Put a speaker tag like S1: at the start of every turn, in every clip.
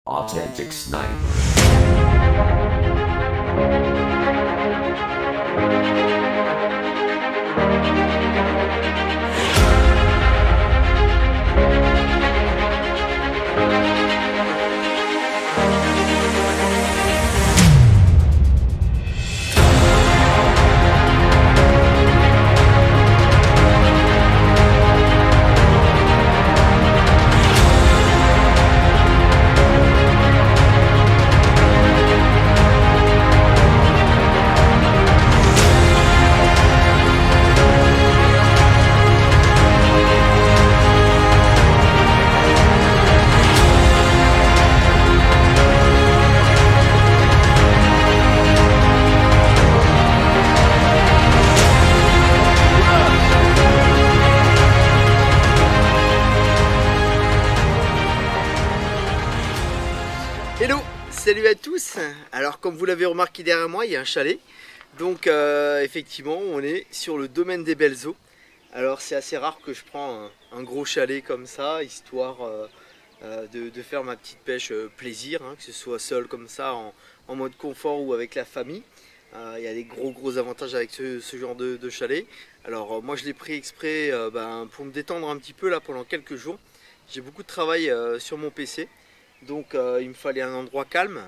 S1: Authentic Sniper.
S2: Hello, salut à tous. Alors comme vous l'avez remarqué derrière moi, il y a un chalet. Donc effectivement, on est sur le domaine des Belles Eaux. Alors c'est assez rare que je prends un gros chalet comme ça, histoire de faire ma petite pêche plaisir, hein, que ce soit seul comme ça, en mode confort ou avec la famille. Il y a des gros avantages avec ce genre de chalet. Alors moi je l'ai pris exprès pour me détendre un petit peu là pendant quelques jours. J'ai beaucoup de travail sur mon PC. Donc il me fallait un endroit calme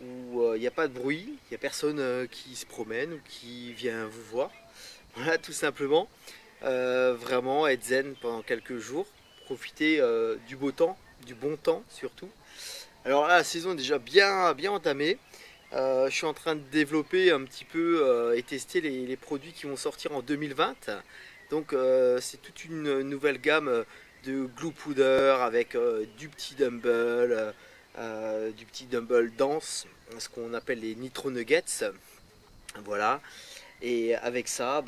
S2: où il n'y a pas de bruit, il n'y a personne qui se promène ou qui vient vous voir. Voilà, tout simplement. Vraiment être zen pendant quelques jours, profiter du beau temps, du bon temps surtout. Alors là, la saison est déjà bien entamée. Je suis en train de développer un petit peu et tester les produits qui vont sortir en 2020. Donc c'est toute une nouvelle gamme de glue powder avec du petit dumbbell dense, ce qu'on appelle les nitro nuggets. Voilà. Et avec ça,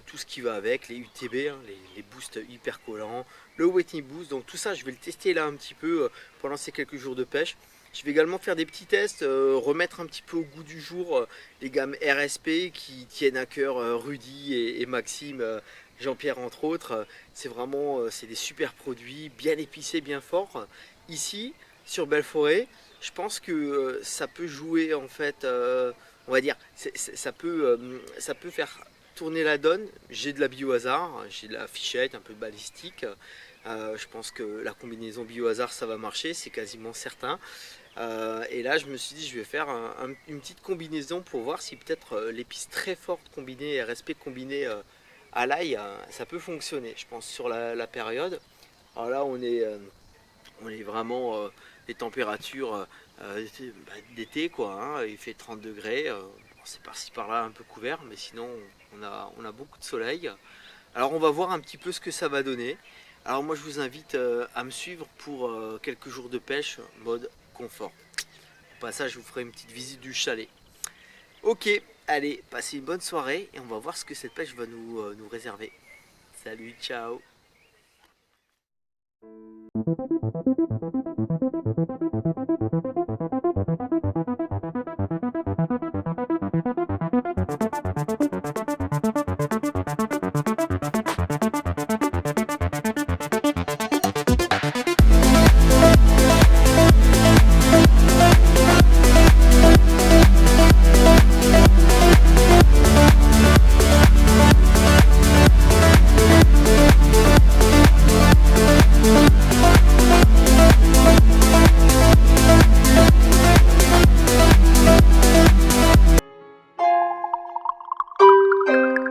S2: tout ce qui va avec, les UTB, hein, les boosts hyper collants, le wetting boost. Donc tout ça, je vais le tester là un petit peu pendant ces quelques jours de pêche. Je vais également faire des petits tests, remettre un petit peu au goût du jour les gammes RSP qui tiennent à cœur Rudy et Maxime, Jean-Pierre entre autres. C'est vraiment c'est des super produits, bien épicés, bien forts. Ici, sur Belforêt, je pense que ça peut jouer en fait, on va dire, ça peut faire tourner la donne. J'ai de la biohazard, j'ai de la fichette, un peu de balistique. Je pense que la combinaison biohazard ça va marcher, c'est quasiment certain. Et là, je me suis dit, je vais faire une petite combinaison pour voir si peut-être l'épice très forte combinée, RSP combinée à l'ail, ça peut fonctionner, je pense, sur la période. Alors là, on est vraiment les températures d'été, quoi. Hein. Il fait 30 degrés, c'est par-ci par-là un peu couvert, mais sinon, on a beaucoup de soleil. Alors, on va voir un petit peu ce que ça va donner. Alors moi je vous invite à me suivre pour quelques jours de pêche mode confort. Au passage je vous ferai une petite visite du chalet. Ok, allez, passez une bonne soirée et on va voir ce que cette pêche va nous réserver. Salut, ciao.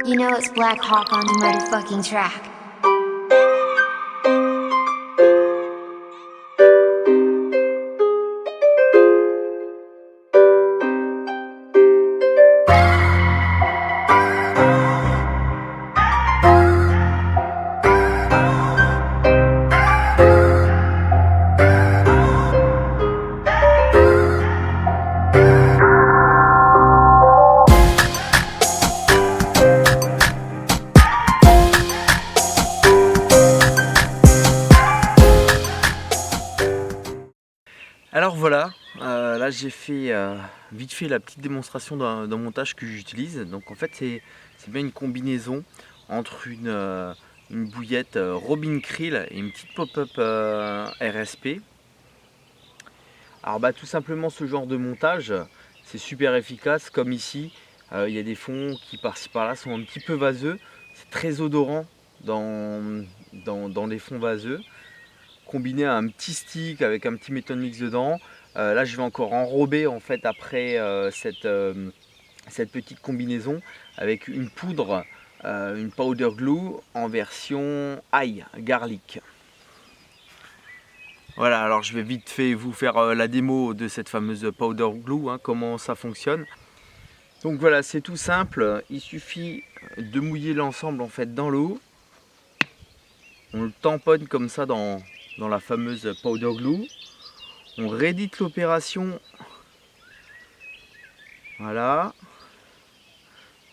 S3: You know it's Black Hawk on the motherfucking track.
S2: Alors voilà, là j'ai fait vite fait la petite démonstration d'un montage que j'utilise. Donc en fait c'est bien une combinaison entre une bouillette Robin Krill et une petite pop-up RSP. Alors tout simplement ce genre de montage, c'est super efficace comme ici. Il y a des fonds qui par-ci par-là sont un petit peu vaseux. C'est très odorant dans les fonds vaseux. Combiné à un petit stick avec un petit méthode mix dedans. Là je vais encore enrober en fait après cette petite combinaison avec une poudre, une powder glue en version ail, garlic. Voilà, alors je vais vite fait vous faire la démo de cette fameuse powder glue, comment ça fonctionne. Donc voilà, c'est tout simple, il suffit de mouiller l'ensemble en fait dans l'eau. On le tamponne comme ça dans la fameuse powder glue. On réédite l'opération. Voilà.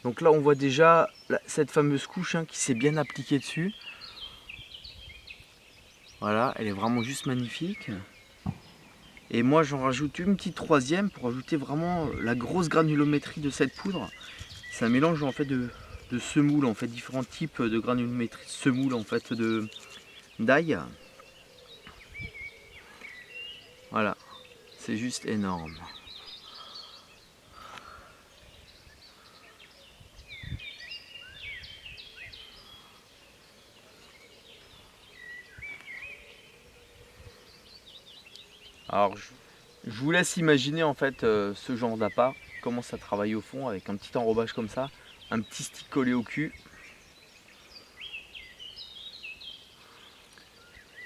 S2: Donc là on voit déjà cette fameuse couche qui s'est bien appliquée dessus. Voilà, elle est vraiment juste magnifique. Et moi j'en rajoute une petite troisième pour ajouter vraiment la grosse granulométrie de cette poudre. C'est un mélange en fait de semoule, en fait différents types de granulométrie de semoule en fait d'ail. Voilà, c'est juste énorme. Alors je vous laisse imaginer en fait ce genre d'appât, comment ça travaille au fond avec un petit enrobage comme ça, un petit stick collé au cul.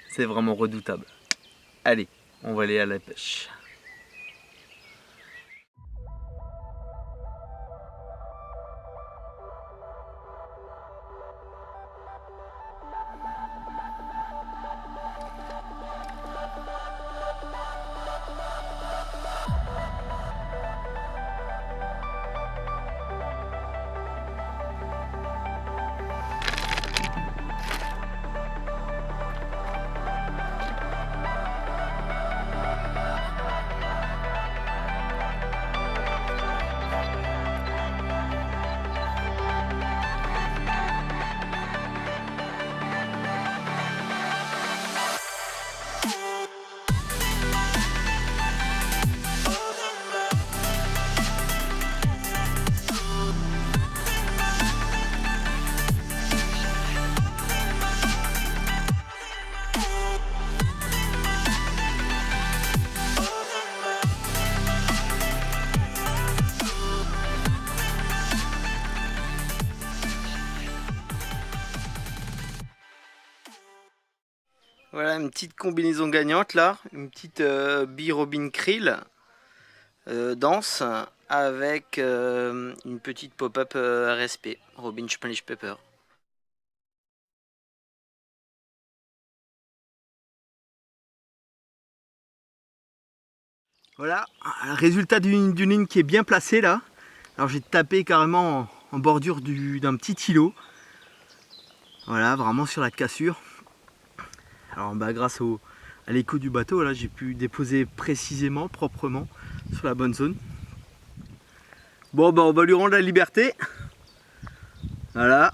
S2: C'est vraiment redoutable. Allez, on va aller à la pêche. Voilà une petite combinaison gagnante là, une petite bille Robin Krill dense avec une petite pop-up RSP, Robin Spanish Pepper. Voilà, le résultat d'une ligne qui est bien placée là. Alors j'ai tapé carrément en bordure d'un petit îlot. Voilà, vraiment sur la cassure. Alors grâce à l'écho du bateau, là j'ai pu déposer précisément, proprement sur la bonne zone. Bon on va lui rendre la liberté. Voilà,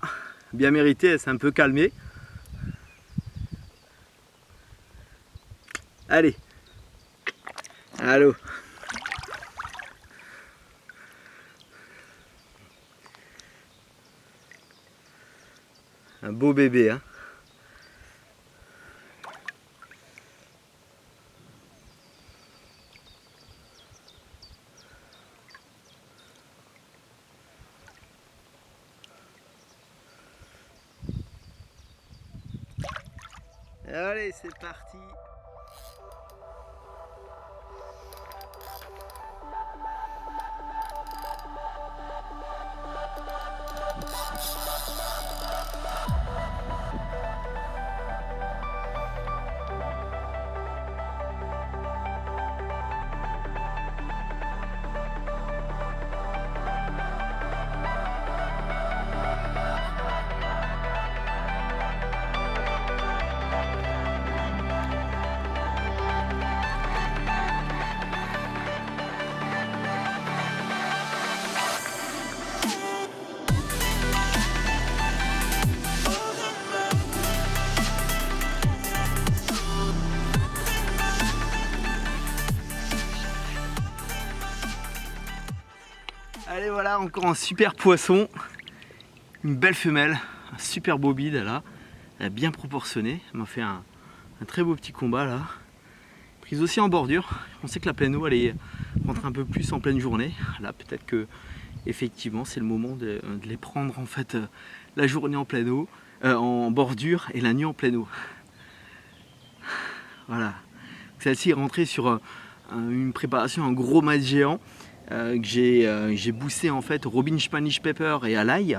S2: bien mérité, elle s'est un peu calmée. Allez, allô. Un beau bébé hein. Allez, c'est parti. Allez, voilà, encore un super poisson. Une belle femelle, un super beau bide là. Elle est bien proportionnée. Elle m'a fait un très beau petit combat là. Prise aussi en bordure. On sait que la pleine eau allait rentrer un peu plus en pleine journée. Là, peut-être que effectivement c'est le moment de les prendre en fait la journée en pleine eau, en bordure, et la nuit en pleine eau. Voilà. Celle-ci est rentrée sur une préparation, un gros mât géant que j'ai boosté en fait au Robin Spanish Pepper et à l'ail,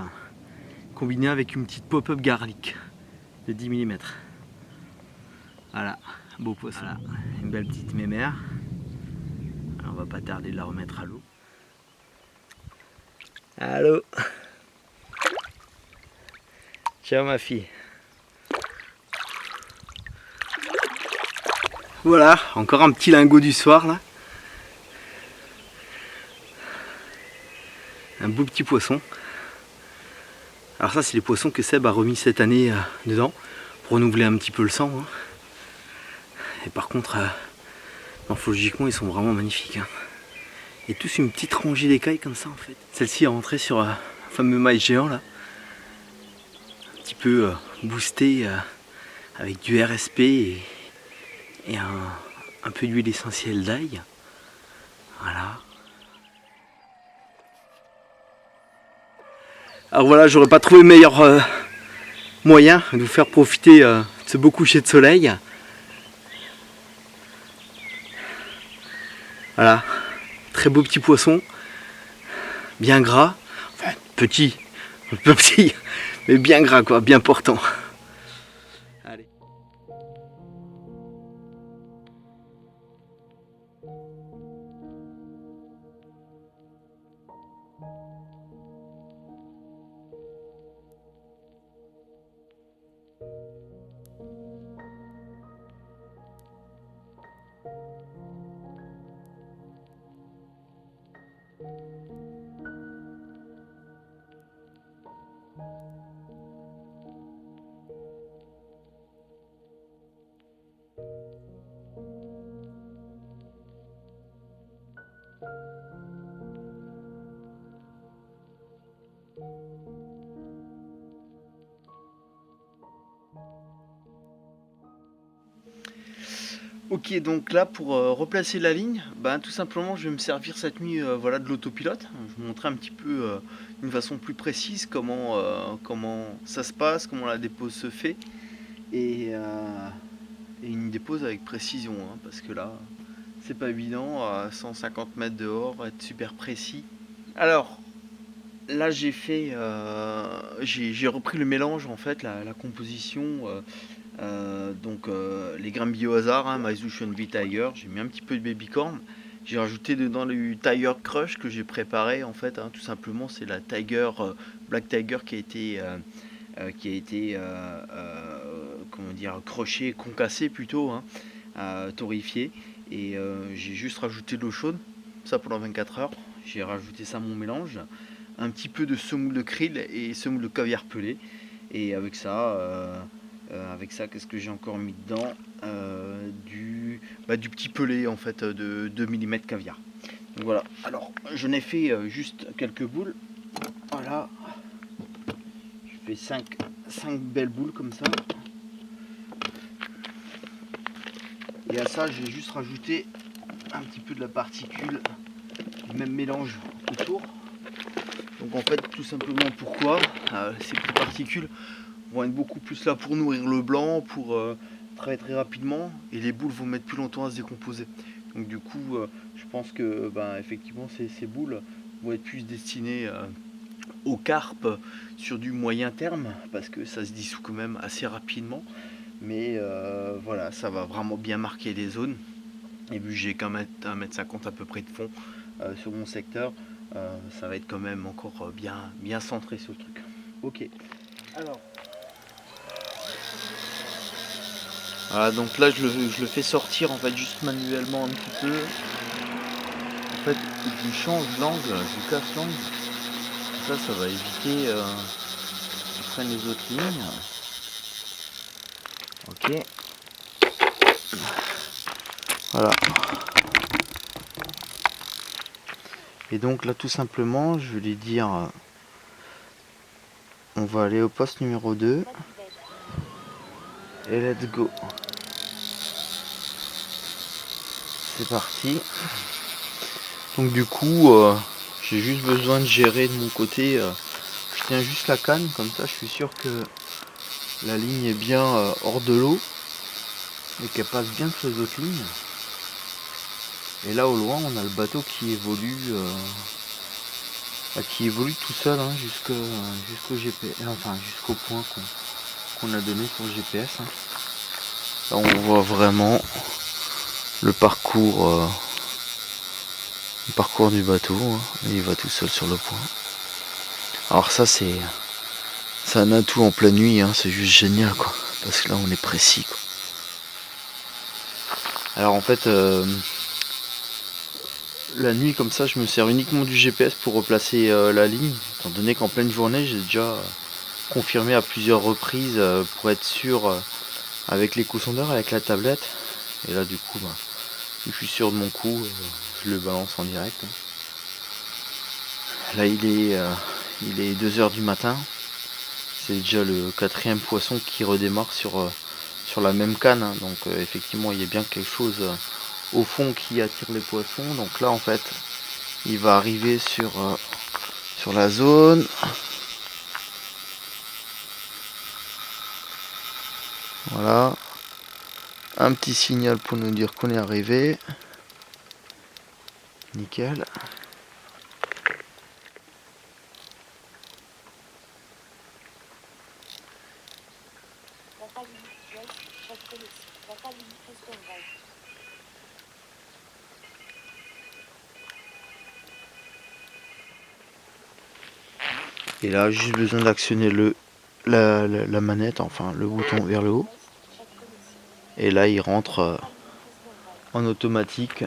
S2: combiné avec une petite pop-up garlic de 10 mm. Voilà, beau poisson. Voilà, une belle petite mémère. Alors, on va pas tarder de la remettre à l'eau. Allô. Ciao ma fille. Voilà, encore un petit lingot du soir là. Un beau petit poisson. Alors ça c'est les poissons que Seb a remis cette année dedans pour renouveler un petit peu le sang. Hein. Et par contre, morphologiquement ils sont vraiment magnifiques. Hein. Et tous une petite rangée d'écailles comme ça en fait. Celle-ci est rentrée sur un fameux maïs géant là. Un petit peu boosté avec du RSP et un peu d'huile essentielle d'ail. Voilà. Alors voilà, j'aurais pas trouvé meilleur moyen de vous faire profiter de ce beau coucher de soleil. Voilà, très beau petit poisson, bien gras, enfin petit, pas petit, mais bien gras quoi, bien portant. Allez. Ok, donc là pour replacer la ligne, tout simplement je vais me servir cette nuit voilà, de l'autopilote. Je vais vous montrer un petit peu d'une façon plus précise comment ça se passe, comment la dépose se fait. Et une dépose avec précision, hein, parce que là c'est pas évident à 150 mètres dehors être super précis. Alors là j'ai fait j'ai repris le mélange en fait, la composition. Donc les grains bio hasard, hein, My Ocean Bee Tiger, j'ai mis un petit peu de baby corn, j'ai rajouté dedans le Tiger Crush que j'ai préparé en fait, hein, tout simplement c'est la Tiger Black Tiger qui a été comment dire, crochée, concassée plutôt, hein, torréfiée, et j'ai juste rajouté de l'eau chaude, ça pendant 24 heures, j'ai rajouté ça à mon mélange, un petit peu de semoule de krill et semoule de caviar pelé, et avec ça qu'est-ce que j'ai encore mis dedans, du petit pelé en fait de 2 mm caviar. Donc voilà, alors je n'ai fait juste quelques boules. Voilà, je fais 5 belles boules comme ça. Et à ça j'ai juste rajouté un petit peu de la particule du même mélange autour. Donc en fait tout simplement pourquoi ces petites particules vont être beaucoup plus là pour nourrir le blanc, pour travailler très rapidement, et les boules vont mettre plus longtemps à se décomposer. Donc du coup je pense que effectivement ces boules vont être plus destinées aux carpes sur du moyen terme, parce que ça se dissout quand même assez rapidement, mais voilà, ça va vraiment bien marquer les zones. Et vu que j'ai quand même 1,50 m à peu près de fond sur mon secteur, ça va être quand même encore bien centré sur le truc. Ok, alors voilà, donc là je le fais sortir en fait juste manuellement un petit peu. En fait je change l'angle, je casse l'angle. Ça va éviter qu'ils prennent les autres lignes. Ok. Voilà. Et donc là tout simplement je vais lui dire on va aller au poste numéro 2 et let's go. C'est parti. Donc du coup j'ai juste besoin de gérer de mon côté, je tiens juste la canne, comme ça je suis sûr que la ligne est bien hors de l'eau et qu'elle passe bien sur les autres lignes. Et là au loin on a le bateau qui évolue tout seul hein, jusqu'au GPS, enfin jusqu'au point qu'on a donné sur le GPS. Hein. Là on voit vraiment le parcours du bateau, hein. Il va tout seul sur le point. Alors ça c'est un atout en pleine nuit, hein. C'est juste génial quoi, parce que là on est précis quoi. Alors en fait la nuit comme ça je me sers uniquement du GPS pour replacer la ligne, étant donné qu'en pleine journée j'ai déjà confirmé à plusieurs reprises pour être sûr avec l'écho-sondeur, avec la tablette. Et là du coup je suis sûr de mon coup, je le balance en direct. Là il est 2 h du matin, c'est déjà le 4e poisson qui redémarre sur la même canne, hein. Donc effectivement il y a bien quelque chose au fond qui attire les poissons. Donc là en fait il va arriver sur la zone. Voilà, un petit signal pour nous dire qu'on est arrivé. Nickel. Et là juste besoin d'actionner la manette, enfin le bouton vers le haut. Et là il rentre en automatique.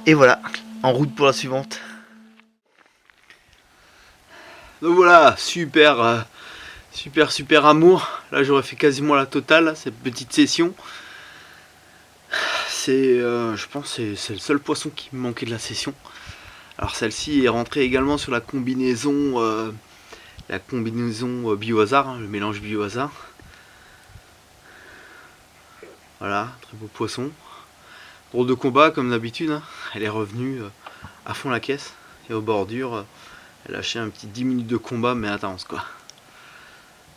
S2: Et voilà, en route pour la suivante. Donc voilà, super amour. Là j'aurais fait quasiment la totale, cette petite session. Je pense que c'est le seul poisson qui me manquait de la session. Alors celle-ci est rentrée également sur la combinaison biohazard, hein, le mélange biohazard. Voilà, très beau poisson. Drôle de combat comme d'habitude, hein. Elle est revenue à fond la caisse et aux bordures. Elle a lâché un petit 10 minutes de combat, mais intense quoi.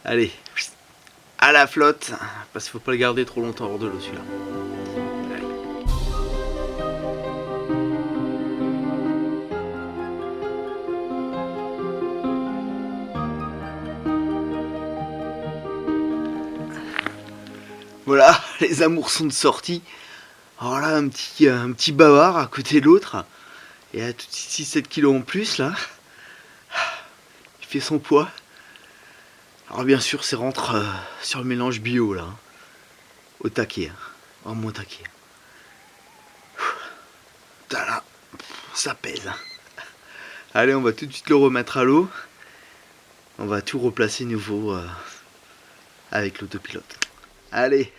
S2: Allez, à la flotte, parce qu'il faut pas le garder trop longtemps hors de l'eau celui-là. Voilà, les amours sont de sortie. Alors là, un petit bavard à côté de l'autre. Et à tout de suite 6-7 kilos en plus là. Il fait son poids. Alors bien sûr, c'est rentre sur le mélange bio là. Au taquet. Vraiment au taquet. Putain là, ça pèse. Allez, on va tout de suite le remettre à l'eau. On va tout replacer nouveau avec l'autopilote. Allez.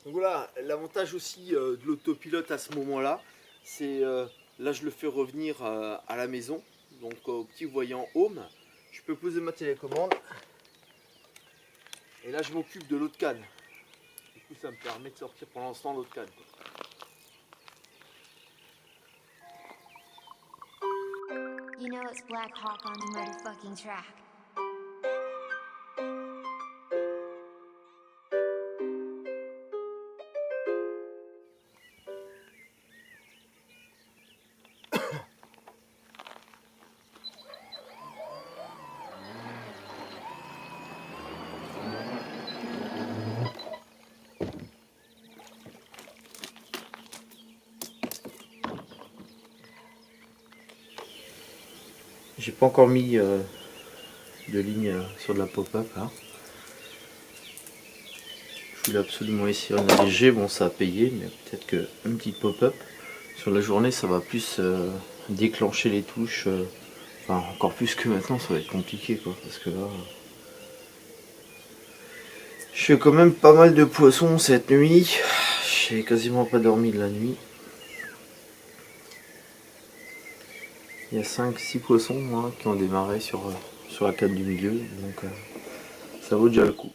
S2: Donc voilà, l'avantage aussi de l'autopilote à ce moment-là, c'est là je le fais revenir à la maison, donc au petit voyant home. Je peux poser ma télécommande et là je m'occupe de l'autre canne. Du coup ça me permet de sortir pour l'instant l'autre canne.
S3: You know it's Black Hawk on the motherfucking track.
S2: J'ai pas encore mis de ligne sur de la pop-up là. Je voulais absolument essayer un léger, bon ça a payé, mais peut-être qu'une petite pop-up sur la journée ça va plus déclencher les touches. Enfin encore plus que maintenant, ça va être compliqué quoi, parce que là je fais quand même pas mal de poissons cette nuit. J'ai quasiment pas dormi de la nuit. Il y a 5-6 poissons moi, qui ont démarré sur la canne du milieu, donc ça vaut déjà le coup.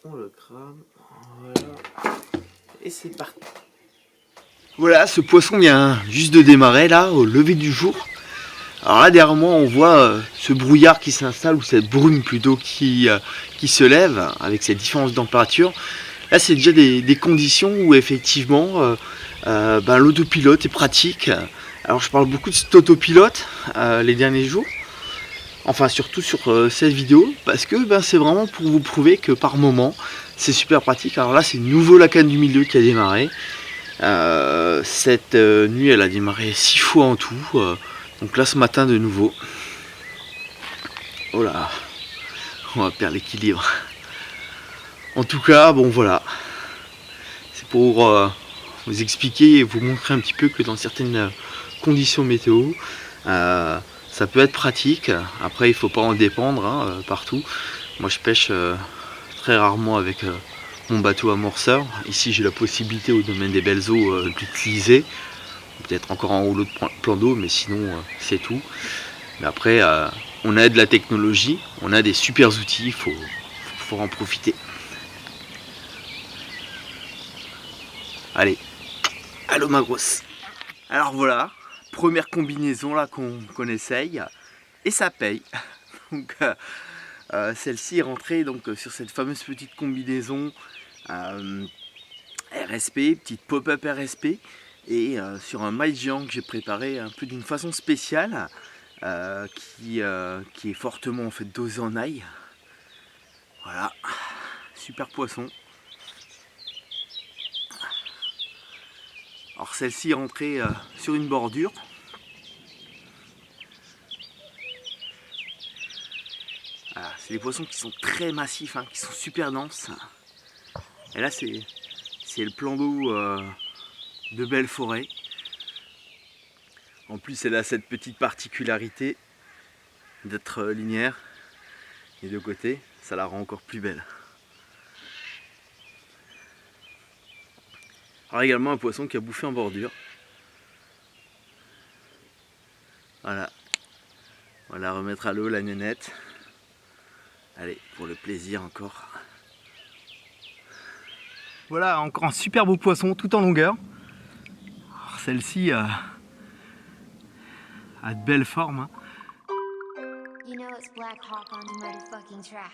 S2: On le crame, voilà, et c'est parti. Voilà, ce poisson vient juste de démarrer là, au lever du jour. Alors là derrière moi on voit ce brouillard qui s'installe, ou cette brume plutôt qui se lève avec cette différence de température. Là c'est déjà des conditions où effectivement l'autopilote est pratique. Alors je parle beaucoup de cet autopilote les derniers jours, enfin surtout sur cette vidéo, parce que c'est vraiment pour vous prouver que par moment c'est super pratique. Alors là c'est nouveau la canne du milieu qui a démarré. Cette nuit elle a démarré 6 fois en tout, donc là ce matin de nouveau. Oh là, on va perdre l'équilibre. En tout cas bon voilà, c'est pour vous expliquer et vous montrer un petit peu que dans certaines conditions météo, ça peut être pratique. Après il faut pas en dépendre partout. Moi je pêche très rarement avec mon bateau amorceur. Ici j'ai la possibilité au domaine des belles eaux de l'utiliser, peut-être encore un rouleau de plan d'eau, mais sinon c'est tout. Mais après on a de la technologie, on a des super outils, il faut en profiter. Allez, allô ma grosse. Alors voilà, première combinaison là qu'on essaye, et ça paye. Donc celle-ci est rentrée donc sur cette fameuse petite combinaison RSP, petite pop-up RSP, et sur un maïs géant que j'ai préparé un peu d'une façon spéciale, qui est fortement en fait dosé en ail. Voilà, super poisson. Alors celle-ci est rentrée sur une bordure. Voilà, c'est des poissons qui sont très massifs, qui sont super denses. Et là c'est le plan d'eau de Belforêt. En plus elle a cette petite particularité d'être linéaire des deux côtés, ça la rend encore plus belle. Alors également un poisson qui a bouffé en bordure. Voilà, on va la remettre à l'eau, la nénette. Allez, pour le plaisir encore. Voilà, encore un super beau poisson tout en longueur. Celle-ci a de belles formes.
S3: You know it's Black Hawk on the motherfucking track.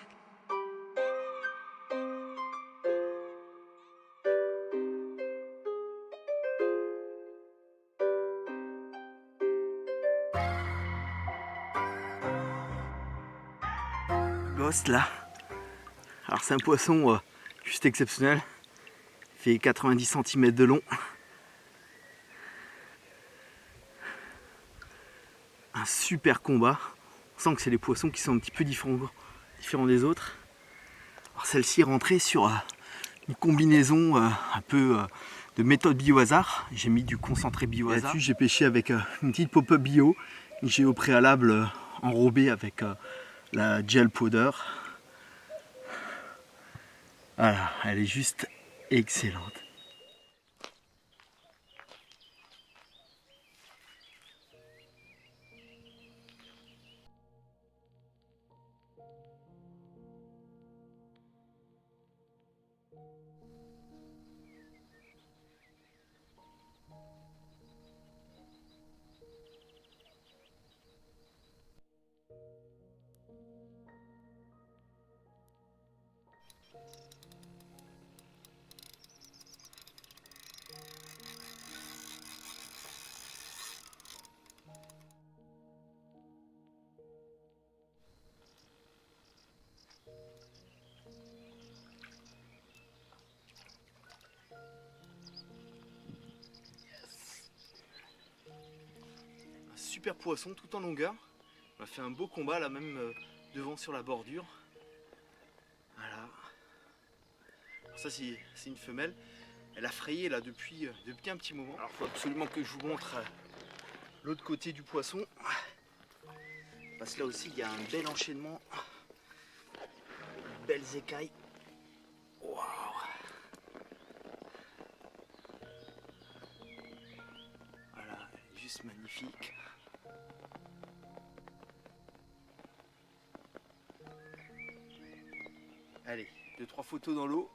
S2: Ghost là. Alors c'est un poisson juste exceptionnel. Il fait 90 cm de long. Un super combat. On sent que c'est des poissons qui sont un petit peu différents des autres. Alors celle-ci est rentrée sur une combinaison un peu de méthode biohazard. J'ai mis du concentré biohazard. Là-dessus j'ai pêché avec une petite pop-up bio. J'ai au préalable enrobé avec la gel powder. Voilà, elle est juste excellente. Super poisson tout en longueur. On a fait un beau combat là même devant sur la bordure. Voilà. Alors ça c'est une femelle. Elle a frayé là depuis un petit moment. Alors il faut absolument que je vous montre l'autre côté du poisson. Parce que là aussi il y a un bel enchaînement. Belles écailles. Waouh. Voilà, elle est juste magnifique. Allez, 2-3 photos dans l'eau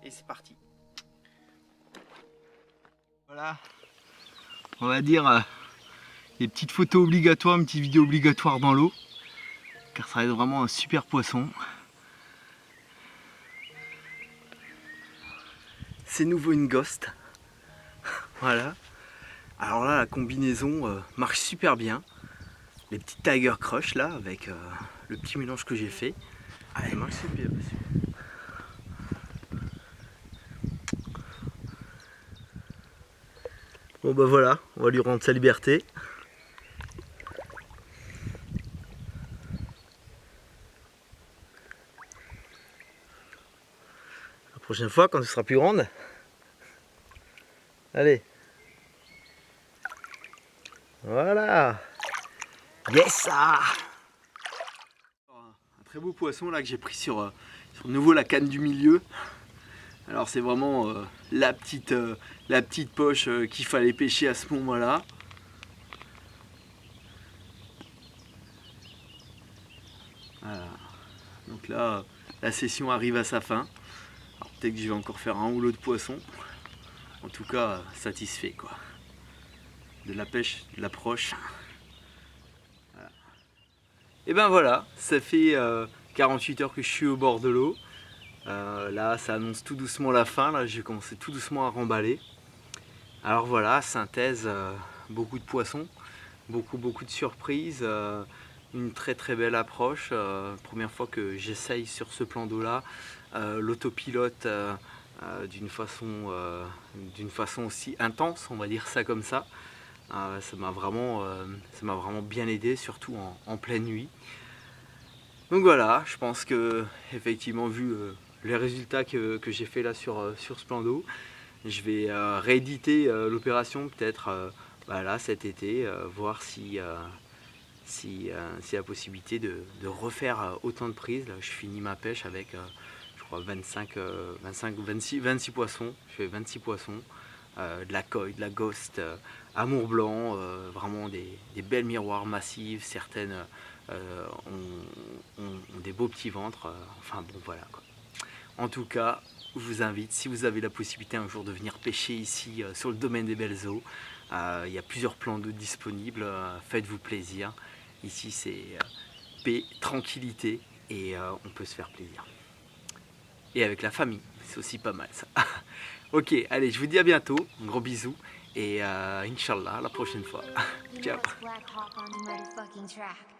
S2: et c'est parti. Voilà, on va dire des petites photos obligatoires, une petite vidéo obligatoire dans l'eau, car ça va être vraiment un super poisson. C'est nouveau une ghost. Voilà. Alors là, la combinaison marche super bien. Les petites Tiger Crush là, avec le petit mélange que j'ai fait. Elle marche super. Bon bah voilà, on va lui rendre sa liberté. La prochaine fois, quand elle sera plus grande. Allez. Voilà. Yes! Un très beau poisson là que j'ai pris sur nouveau la canne du milieu. Alors c'est vraiment la petite poche qu'il fallait pêcher à ce moment-là. Voilà. Donc là, la session arrive à sa fin. Alors peut-être que je vais encore faire un ou l'autre poisson. En tout cas, satisfait quoi. De la pêche, de l'approche. Voilà. Et ben voilà, ça fait 48 heures que je suis au bord de l'eau. Là ça annonce tout doucement la fin, là j'ai commencé tout doucement à remballer. Alors voilà, synthèse, beaucoup de poissons, beaucoup de surprises, une très belle approche. Première fois que j'essaye sur ce plan d'eau là, l'autopilote d'une façon aussi intense, on va dire ça comme ça. Ça m'a vraiment bien aidé, surtout en pleine nuit. Donc voilà, je pense que effectivement vu les résultats que j'ai fait là sur ce plan d'eau, je vais rééditer l'opération peut-être là, cet été, voir si la possibilité de refaire autant de prises. Là, je finis ma pêche avec je crois 26 poissons. Je fais 26 poissons, de la koi, de la ghost, amour blanc, vraiment des belles miroirs massives. Certaines ont des beaux petits ventres, enfin bon voilà quoi. En tout cas, je vous invite, si vous avez la possibilité un jour de venir pêcher ici sur le domaine des belles eaux, il y a plusieurs plans d'eau disponibles, faites-vous plaisir. Ici c'est paix, tranquillité et on peut se faire plaisir. Et avec la famille, c'est aussi pas mal ça. Ok, allez, je vous dis à bientôt, un gros bisou et Inch'Allah, la prochaine fois. Ciao.
S3: Black Hawk on the motherfucking track.